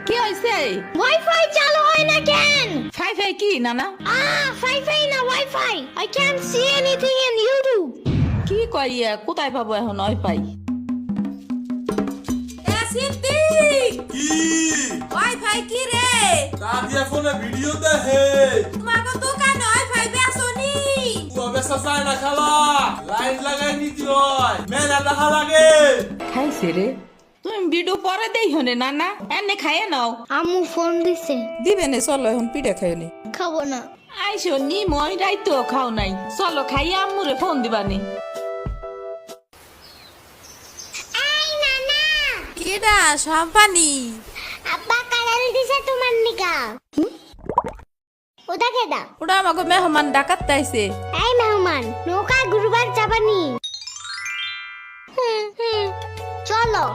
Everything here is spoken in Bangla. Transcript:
কি হইছে? ওয়াইফাই চালু হয় না কেন? ফাই কি নানা? ওয়াইফাই না wifi. I can't see anything in YouTube. কি কইয়া কোথায় পাবো এখন ওয়াইফাই? এ সিদ্ধি কি ওয়াইফাই কি রে? দাদিয়া ফোনে ভিডিও দেখে তোমাকে দোকানে ওয়াইফাই বেসনি? ও বেসা যায় না খালা লাইন লাগাই নিতে হয় মেলা দেখা লাগে খাইছে রে? তুমি ভিডিও পরে দেই হনে নানা, এনে খাইয়ে নাও। আম্মু ফোন দিছে। দিবে নে, চলো এখন পিঠা খাই নি। খাবো না। আইসো নি মই রাইতো খাও নাই, চলো খাইয়া আম্মুরে ফোন দিবানি। এই নানা, কেডা সম্পানি? আব্বা কারাল দিছে তোমার নিকা। ওটা কেডা? ওটা আমাকে মেহমান ডাকাত তাইছে। এই মেহমান, নৌকা ঘুরবার যাবানি। চলো।